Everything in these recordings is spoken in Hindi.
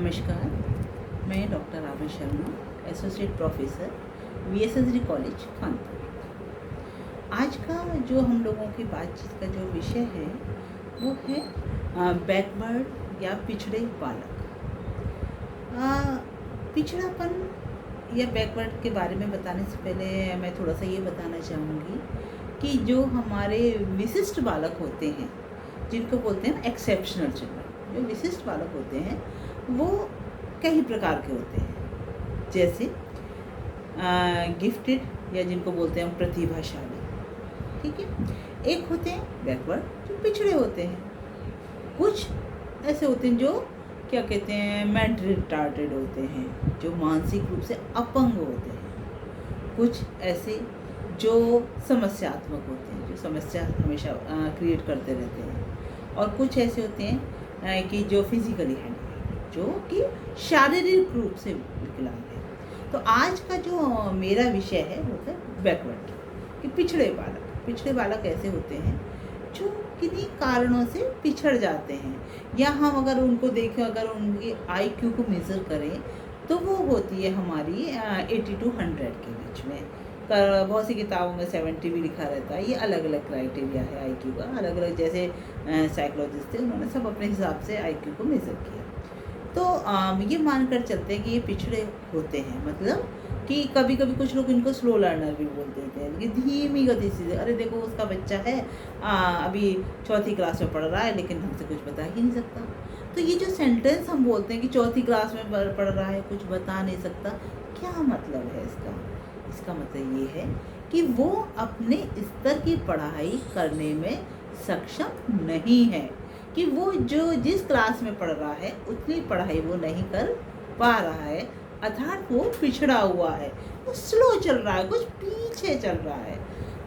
नमस्कार, मैं doctor Abha Sharma, associate professor, VSSD college Kanpur. आज का जो हम लोगों की बातचीत का जो विषय है वो है बैकवर्ड या पिछड़े बालक। पिछड़ापन या बैकवर्ड के बारे में बताने से पहले मैं थोड़ा सा ये बताना चाहूँगी कि जो हमारे विशिष्ट बालक होते हैं, जिनको बोलते हैं एक्सेप्शनल चिल्ड्रन, जो विशिष्ट बालक होते हैं वो कई प्रकार के होते हैं। जैसे गिफ्टेड या जिनको बोलते हैं प्रतिभाशाली, ठीक है। एक होते हैं बैकवर्ड जो पिछड़े होते हैं। कुछ ऐसे होते हैं जो क्या कहते हैं मेंटली रिटार्टेड होते हैं, जो मानसिक रूप से अपंग होते हैं। कुछ ऐसे जो समस्यात्मक होते हैं, जो समस्या हमेशा क्रिएट करते रहते हैं। और कुछ ऐसे होते हैं कि जो फिजिकली हैंड, जो कि शारीरिक रूप से विकलांग है। तो आज का जो मेरा विषय है वो है बैकवर्ड कि पिछड़े बालक। पिछड़े बालक ऐसे होते हैं जो किन्हीं कारणों से पिछड़ जाते हैं, या हम अगर उनको देखें, अगर उनकी IQ को मेज़र करें तो वो होती है हमारी 80 to 100 के बीच में। बहुत सी किताबों में 70 भी लिखा रहता है। ये अलग अलग क्राइटेरिया है IQ का, अलग अलग। जैसे साइकोलॉजिस्ट थे, उन्होंने सब अपने हिसाब से IQ को मेज़र किया। तो ये मानकर चलते हैं कि ये पिछड़े होते हैं। मतलब कि कभी कभी कुछ लोग इनको स्लो लर्नर भी बोल देते हैं कि धीमी गति से, अरे देखो उसका बच्चा है अभी 4th क्लास में पढ़ रहा है लेकिन ढंग से कुछ बता ही नहीं सकता। तो ये जो सेंटेंस हम बोलते हैं कि 4th क्लास में पढ़ रहा है, कुछ बता नहीं सकता, क्या मतलब है इसका? इसका मतलब ये है कि वो अपने स्तर की पढ़ाई करने में सक्षम नहीं है, कि वो जो जिस क्लास में पढ़ रहा है उतनी पढ़ाई वो नहीं कर पा रहा है, अर्थात वो पिछड़ा हुआ है, वो स्लो चल रहा है, कुछ पीछे चल रहा है।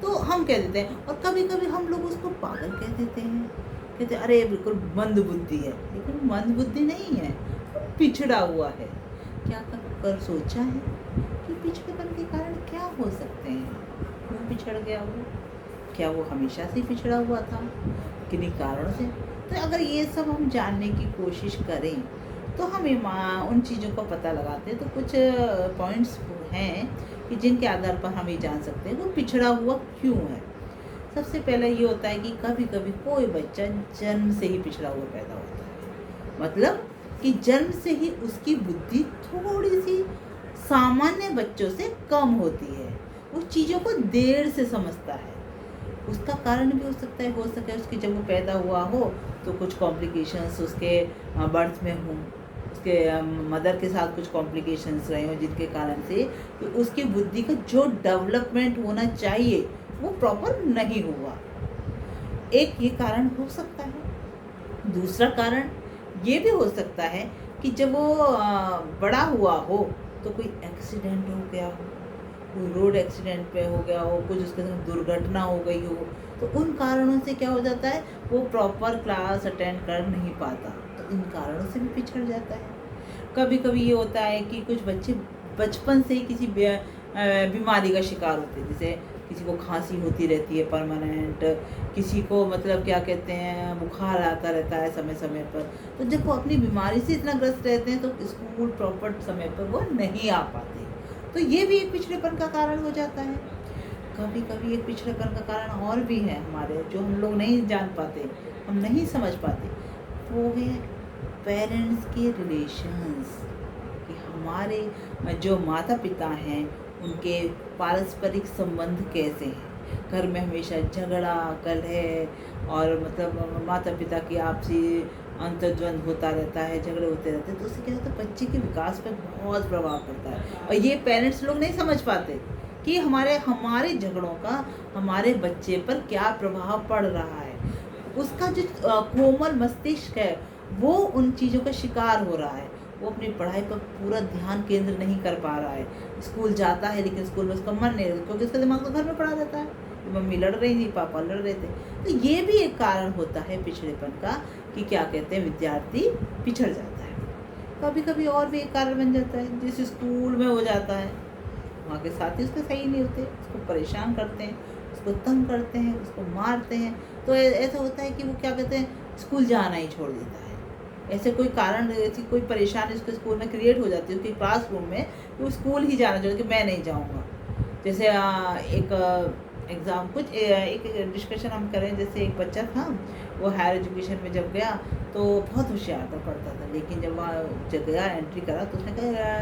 तो हम कह देते हैं, और कभी कभी हम लोग उसको पागल कह देते हैं, कहते हैं अरे बिल्कुल मंद बुद्धि है, लेकिन मंद बुद्धि नहीं है, वो पिछड़ा हुआ है। क्या कर सोचा है कि पिछड़ेपन के कारण क्या हो सकते हैं? क्यों पिछड़ गया वो? क्या वो हमेशा से पिछड़ा हुआ था, किन्हीं कारणों से? तो अगर ये सब हम जानने की कोशिश करें तो हम उन चीज़ों का पता लगाते हैं। तो कुछ पॉइंट्स हैं कि जिनके आधार पर हम ये जान सकते हैं वो पिछड़ा हुआ क्यों है। सबसे पहले ये होता है कि कभी कभी कोई बच्चा जन्म से ही पिछड़ा हुआ पैदा होता है। मतलब कि जन्म से ही उसकी बुद्धि थोड़ी सी सामान्य बच्चों से कम होती है, वो चीज़ों को देर से समझता है। उसका कारण भी हो सकता है उसकी जब वो पैदा हुआ हो तो कुछ कॉम्प्लिकेशंस उसके बर्थ में हों, उसके मदर के साथ कुछ कॉम्प्लिकेशंस रहे हों, जिनके कारण से तो उसकी बुद्धि का जो डेवलपमेंट होना चाहिए वो प्रॉपर नहीं हुआ। एक ये कारण हो सकता है। दूसरा कारण ये भी हो सकता है कि जब वो बड़ा हुआ हो तो कोई एक्सीडेंट हो गया हो, कोई रोड एक्सीडेंट पे हो गया हो, कुछ उसके साथ दुर्घटना हो गई हो, तो उन कारणों से क्या हो जाता है, वो प्रॉपर क्लास अटेंड कर नहीं पाता, तो इन कारणों से भी पिछड़ जाता है। कभी कभी ये होता है कि कुछ बच्चे बचपन से ही किसी बीमारी का शिकार होते हैं। जैसे किसी को खांसी होती रहती है परमानेंट, किसी को मतलब क्या कहते हैं बुखार आता रहता है समय समय पर। तो जब वो अपनी बीमारी से इतना ग्रस्त रहते हैं तो स्कूल प्रॉपर समय पर वो नहीं आ पाते, तो ये भी एक पिछड़ेपन का कारण हो जाता है। कभी कभी एक पिछड़ेपन का कारण और भी है हमारे, जो हम लोग नहीं जान पाते, हम नहीं समझ पाते, वो है पेरेंट्स के रिलेशंस। कि हमारे जो माता पिता हैं उनके पारस्परिक संबंध कैसे हैं। घर में हमेशा झगड़ा कलह और मतलब माता पिता की आपसी अंतर्द्वंद होता रहता है, झगड़े होते रहते हैं, तो उससे क्या होता है बच्चे के विकास पर बहुत प्रभाव पड़ता है। और ये पेरेंट्स लोग नहीं समझ पाते कि हमारे झगड़ों का हमारे बच्चे पर क्या प्रभाव पड़ रहा है। उसका जो कोमल मस्तिष्क है वो उन चीज़ों का शिकार हो रहा है, वो अपनी पढ़ाई पर पूरा ध्यान केंद्र नहीं कर पा रहा है। स्कूल जाता है लेकिन स्कूल में उसका मन नहीं रहता, क्योंकि उसका दिमाग तो घर में पड़ा रहता है, मम्मी लड़ रही थी, पापा लड़ रहे थे। तो ये भी एक कारण होता है पिछड़ेपन का, कि क्या कहते हैं विद्यार्थी पिछड़ जाता है। कभी कभी और भी एक कारण बन जाता है, जिस स्कूल में हो जाता है वहाँ के साथी उसके सही नहीं होते, उसको परेशान करते हैं, उसको तंग करते हैं, उसको मारते हैं। तो ऐसा होता है कि वो क्या कहते हैं स्कूल जाना ही छोड़ देता है। ऐसे कोई कारण, ऐसी कोई परेशानी उसके स्कूल में क्रिएट हो जाती है उसके क्लासरूम में, तो स्कूल ही जाना चाहते कि मैं नहीं जाऊँगा। जैसे एक एग्ज़ाम एक डिस्कशन हम करें, जैसे एक बच्चा था, वो हायर एजुकेशन में जब गया तो बहुत होशियार था, पढ़ता था, लेकिन जब वहाँ जब गया एंट्री करा तो उसने कहा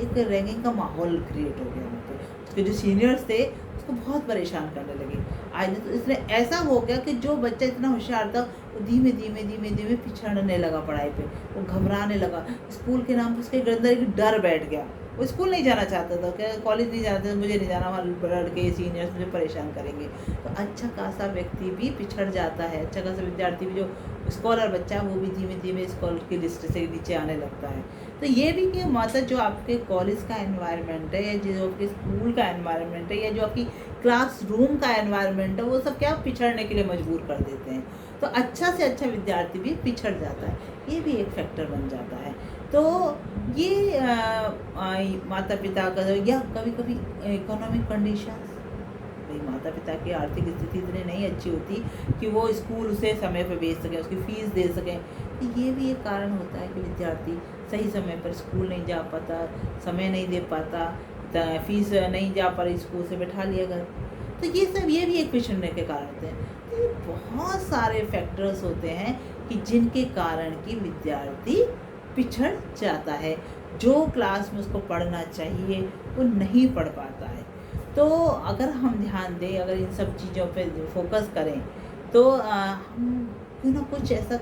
एक रैगिंग का माहौल क्रिएट हो गया वहाँ पे। उसके जो सीनियर्स थे उसको बहुत परेशान करने लगे। आज तो इसलिए ऐसा हो गया कि जो बच्चा इतना होशियार था वो धीमे धीमे पिछड़ने लगा पढ़ाई पे, वो घबराने लगा। स्कूल के नाम पर उसके अंदर एक डर बैठ गया, वो स्कूल नहीं जाना चाहता था, क्या कॉलेज नहीं जाना था, मुझे नहीं जाना, वहाँ लड़के सीनियर्स मुझे परेशान करेंगे। तो अच्छा खासा व्यक्ति भी पिछड़ जाता है, अच्छा खासा विद्यार्थी भी जो स्कॉलर बच्चा है वो भी धीमे धीमे स्कॉलर की लिस्ट से नीचे आने लगता है। तो ये भी कि मतलब जो आपके कॉलेज का एनवायरनमेंट है, या जो आपके स्कूल का एनवायरनमेंट है, या जो आपकी क्लासरूम का एनवायरनमेंट है, वो सब क्या पिछड़ने के लिए मजबूर कर देते हैं। तो अच्छा से अच्छा विद्यार्थी भी पिछड़ जाता है, ये भी एक फैक्टर बन जाता है। तो ये माता पिता का, या कभी कभी इकोनॉमिक कंडीशंस, भाई माता पिता की आर्थिक स्थिति इतनी नहीं अच्छी होती कि वो स्कूल उसे समय पर भेज सकें, उसकी फ़ीस दे सकें। तो ये भी एक कारण होता है कि विद्यार्थी सही समय पर स्कूल नहीं जा पाता, समय नहीं दे पाता, फीस नहीं जा पा रही, स्कूल से बैठा लिया घर। तो ये भी एक पिछड़ने के कारण होते हैं। तो ये बहुत सारे फैक्टर्स होते हैं कि जिनके कारण कि विद्यार्थी पिछड़ जाता है, जो क्लास में उसको पढ़ना चाहिए वो नहीं पढ़ पाता है। तो अगर हम ध्यान दें, अगर इन सब चीज़ों पे फोकस करें, तो हम क्यों ना कुछ ऐसा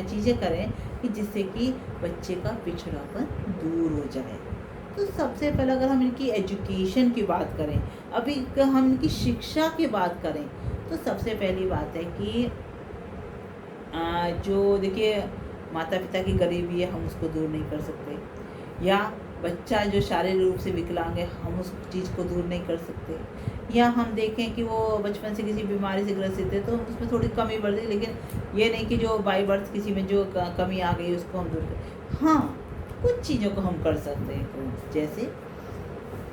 चीज़ें करें कि जिससे कि बच्चे का पिछड़ापन दूर हो जाए। तो सबसे पहले अगर हम इनकी एजुकेशन की बात करें, अभी हम इनकी शिक्षा की बात करें, तो सबसे पहली बात है कि जो देखिए माता पिता की गरीबी है, हम उसको दूर नहीं कर सकते, या बच्चा जो शारीरिक रूप से विकलांग है, हम उस चीज़ को दूर नहीं कर सकते, या हम देखें कि वो बचपन से किसी बीमारी से ग्रसित है तो उसमें थोड़ी कमी बढ़ गई, लेकिन ये नहीं कि जो बाई बर्थ किसी में जो कमी आ गई उसको हम दूर करें। हाँ, कुछ चीज़ों को हम कर सकते हैं, जैसे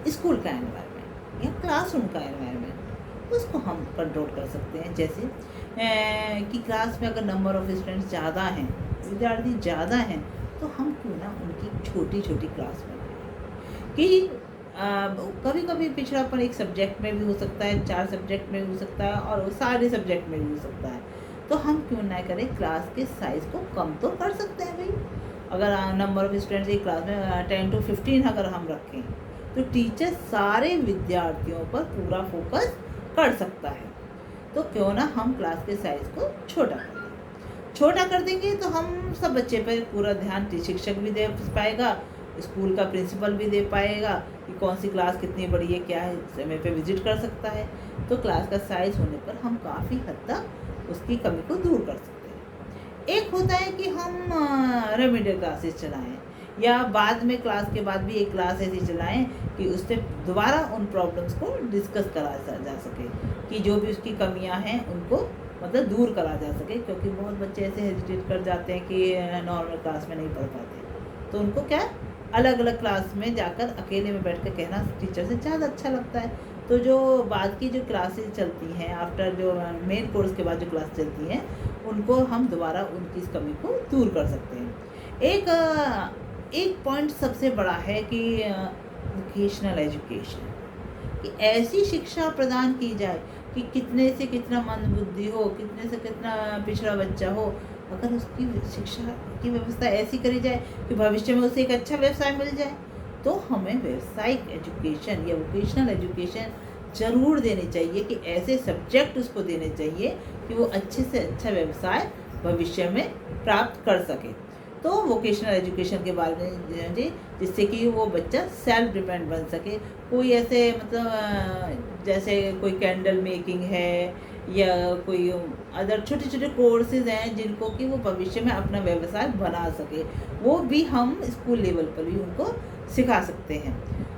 स्कूल का एनवायरनमेंट या क्लासरूम का एनवायरनमेंट, उसको हम कंट्रोल कर सकते हैं। जैसे कि क्लास में अगर नंबर ऑफ़ स्टूडेंट्स ज़्यादा हैं, विद्यार्थी ज़्यादा हैं, तो हम क्यों ना उनकी छोटी छोटी क्लास बनाएं कि कभी कभी पिछड़ापन एक सब्जेक्ट में भी हो सकता है, 4 सब्जेक्ट में भी हो सकता है, और सारे सब्जेक्ट में भी हो सकता है। तो हम क्यों ना करें, क्लास के साइज़ को कम तो कर सकते हैं भाई। अगर नंबर ऑफ़ स्टूडेंट्स एक क्लास में 10 to 15 अगर हम रखें, तो टीचर सारे विद्यार्थियों पर पूरा फोकस कर सकता है। तो क्यों ना हम क्लास के साइज़ को छोटा कर देंगे, तो हम सब बच्चे पर पूरा ध्यान शिक्षक भी दे पाएगा, स्कूल का प्रिंसिपल भी दे पाएगा कि कौन सी क्लास कितनी बड़ी है, क्या है, समय पे विजिट कर सकता है। तो क्लास का साइज़ होने पर हम काफ़ी हद तक उसकी कमी को दूर कर सकते हैं। एक होता है कि हम रेमेडियल क्लासेस चलाएं, या बाद में क्लास के बाद भी एक क्लास ऐसी चलाएं कि उससे दोबारा उन प्रॉब्लम्स को डिस्कस करा जा सके, कि जो भी उसकी कमियां हैं उनको मतलब दूर करा जा सके। क्योंकि बहुत बच्चे ऐसे हेजिटेट कर जाते हैं कि नॉर्मल क्लास में नहीं पढ़ पाते, तो उनको क्या अलग अलग क्लास में जाकर अकेले में बैठ कर कहना टीचर से ज़्यादा अच्छा लगता है। तो जो बाद की जो क्लासेस चलती हैं, आफ्टर जो मेन कोर्स के बाद जो क्लास चलती हैं, उनको हम दोबारा उनकी इस कमी को दूर कर सकते हैं। एक पॉइंट सबसे बड़ा है कि वोकेशनल एजुकेशन, कि ऐसी शिक्षा प्रदान की जाए कि कितने से कितना मंदबुद्धि हो, कितने से कितना पिछड़ा बच्चा हो, अगर उसकी शिक्षा की व्यवस्था ऐसी करी जाए कि भविष्य में उसे एक अच्छा व्यवसाय मिल जाए, तो हमें व्यावसायिक एजुकेशन या वोकेशनल एजुकेशन ज़रूर देनी चाहिए, कि ऐसे सब्जेक्ट उसको देने चाहिए कि वो अच्छे से अच्छा व्यवसाय भविष्य में प्राप्त कर सके। तो वोकेशनल एजुकेशन के बारे में जिससे कि वो बच्चा सेल्फ डिपेंड बन सके। कोई ऐसे मतलब जैसे कोई कैंडल मेकिंग है, या कोई अदर छोटे छोटे कोर्सेज हैं जिनको कि वो भविष्य में अपना व्यवसाय बना सके, वो भी हम स्कूल लेवल पर भी उनको सिखा सकते हैं।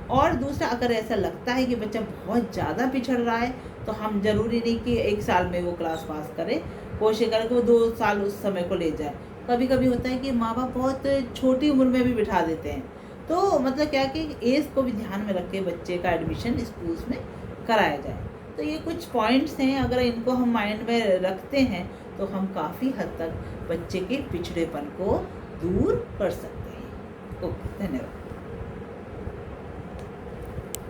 और दूसरा, अगर ऐसा लगता है कि बच्चा बहुत ज़्यादा पिछड़ रहा है, तो हम ज़रूरी नहीं कि 1 साल में वो क्लास पास करे, कोशिश करें कि वो 2 साल उस समय को ले जाए। कभी कभी होता है कि माँ बाप बहुत छोटी उम्र में भी बिठा देते हैं, तो मतलब क्या कि एज को भी ध्यान में रख के बच्चे का एडमिशन स्कूल्स में कराया जाए। तो ये कुछ पॉइंट्स हैं, अगर इनको हम माइंड में रखते हैं तो हम काफ़ी हद तक बच्चे के पिछड़ेपन को दूर कर सकते हैं। ओके, धन्यवाद।